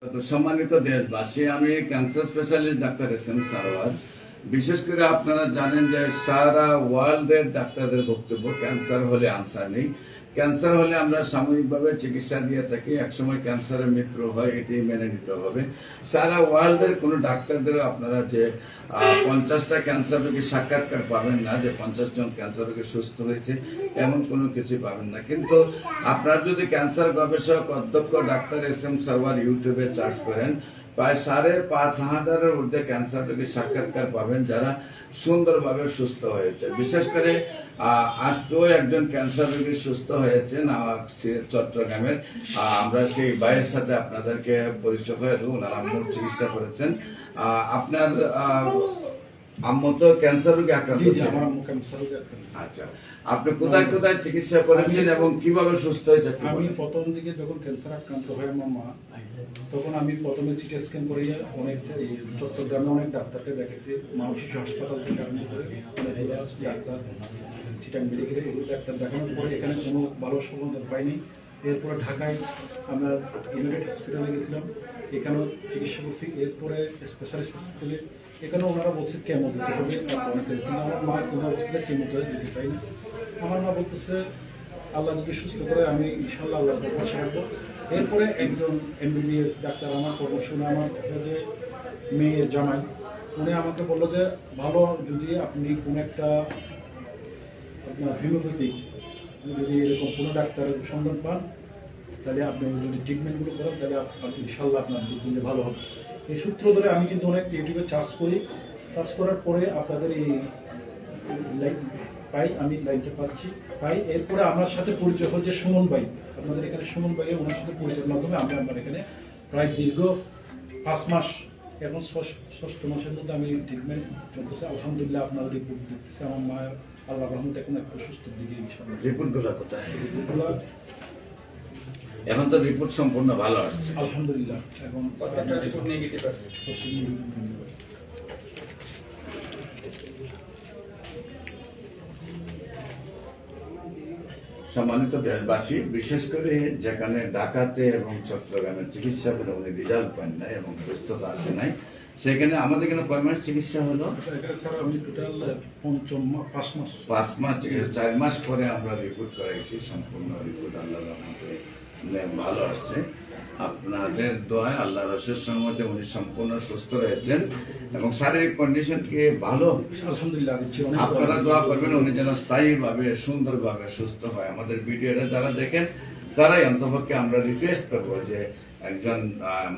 তো সম্মানিত দেশবাসী, আমি cancer specialist doctor SM. Sarwar. বিশেষ করে আপনারা জানেন যে সারা ওয়ার্ল্ডের ডাক্তারদের বক্তব্য ক্যান্সার হলে আনসার নেই। ক্যান্সার হলে আমরা সাময়িকভাবে চিকিৎসা দিয়ে থাকি, একসময় ক্যান্সারের মৃত্যু হয়, এটি মেনে নিতে হবে। সারা ওয়ার্ল্ডের কোনো ডাক্তারদের আপনারা যে 50টা ক্যান্সার রোগী সাক্ষাৎকার পাবেন না, যে 50 জন ক্যান্সার রোগী সুস্থ হয়েছে, এমন কোনো কিছু পাবেন না। কিন্তু আপনারা যদি ক্যান্সার গবেষক অধ্যক্ষ ডাক্তার এস.এম. সারোয়ার ইউটিউবে চার্জ করেন, প্রায় 5,500-এর ঊর্ধ্বে ক্যান্সার রোগী সাক্ষাৎকার পাবেন যারা সুন্দরভাবে সুস্থ হয়েছে। বিশেষ করে আজকেও একজন ক্যান্সার রোগী সুস্থ হয়েছেন চট্টগ্রামের। আমরা সেই ভাইয়ের সাথে আপনাদেরকে পরিচয় করে দেবো। ওনার আম্মুর চিকিৎসা করেছেন। আপনার আম্মু তো ক্যান্সার রোগে আক্রান্ত ছিলেন। আচ্ছা, আপনি কোথায় কোথায় চিকিৎসা করেছেন এবং কিভাবে সুস্থ হয়েছে? আমি প্রথম দিকে যখন ক্যান্সার আক্রান্ত হয় আমার মা, তখন আমি প্রথমে সিটি স্ক্যান করি, অনেক চট্টগ্রামে অনেক ডাক্তারকে দেখেছি, মানসিক হাসপাতাল থেকে আরম্ভ করে অনেক ডাক্তার, চিটাং মেডিকেলে এগুলো ডাক্তার দেখানোর পরে এখানে কোনো ভালো সমাধান পাইনি। এরপরে ঢাকায় আমরা ইউনাইটেড হসপিটালে গেছিলাম, এখানেও চিকিৎসা করছি। এরপরে স্পেশালিস্ট হসপিটালে, এখানে ওনারা বলছে কেমো দিতে হবে, কিন্তু আমার মা কোনো অবস্থায় কেমোতে দিতে চাই না। আমার মা বলতেছে আল্লাহ যদি সুস্থ করে আমি ইনশাল্লাহ আল্লাহ পরামর্শ রাখবো। এরপরে একজন এমবিবিএস ডাক্তার আমার পরামর্শ শুনে, আমার যে মেয়ের জামাই, উনি আমাকে বললো যে ভালো যদি আপনি কোনো একটা আপনার হোমিওপ্যাথিক যদি এরকম কোনো ডাক্তারের সন্ধান পান, তাহলে আপনি যদি ট্রিটমেন্টগুলো করেন তাহলে ইনশাল্লাহ আপনার ট্রিটমেন্টে ভালো হবে। এই সূত্র ধরে আমি কিন্তু অনেক ইউটিউবে চার্জ করি। চার্জ করার পরে আপনাদের এই লাইন পাই, আমি লাইনটা পাই। এরপরে আমার সাথে পরিচয় হয় যে সুমন ভাই, আপনাদের এখানে সুমন ভাই, ওনার সাথে পরিচয়ের মাধ্যমে আমি আপনার এখানে প্রায় দীর্ঘ 5 মাস, এখন 6ষ্ঠ মাসের মধ্যে আমি ট্রিটমেন্ট চলতেছে। আলহামদুলিল্লাহ আপনার রিপোর্ট দেখতেছে, আমার মায়ের আল্লাহ রহমতে এখন একটু সুস্থর দিকে ইনশাআল্লাহ। রিপোর্টগুলো কোথায়? রিপোর্টগুলো এখন তো রিপোর্ট সম্পূর্ণ ভালো আসছে আলহামদুলিল্লাহ। এখন প্রত্যেকটা রিপোর্ট নেগেটিভ আসছে। সম্মানিত দেশবাসী, বিশেষ করে যেখানে ঢাকাতে এবং চট্টগ্রামের চিকিৎসা করে উনি রেজাল্ট পান নাই এবং সুস্থতা আসে নাই, সেখানে আমাদের এখানে কয় মাস চিকিৎসা হলো? স্যার আমি টোটাল 5 মাস চিকিৎসা। 4 মাস পরে আমরা রিপোর্ট করাইছি, সম্পূর্ণ রিপোর্ট আল্লাহর রহমতে ভালো আসছে। আপনাদের দোয়ায় আল্লাহ রসের সঙ্গে উনি সম্পূর্ণ সুস্থ রয়েছেন এবং শারীরিক কন্ডিশন কি ভালো, আলহামদুলিল্লাহ। আপনারা দোয়া করবেন উনি যেন স্থায়ীভাবে সুন্দরভাবে সুস্থ হয়। আমাদের ভিডিওটা যারা দেখেন তারাই অন্তপক্ষে আমরা রিকোয়েস্ট করবো যে একজন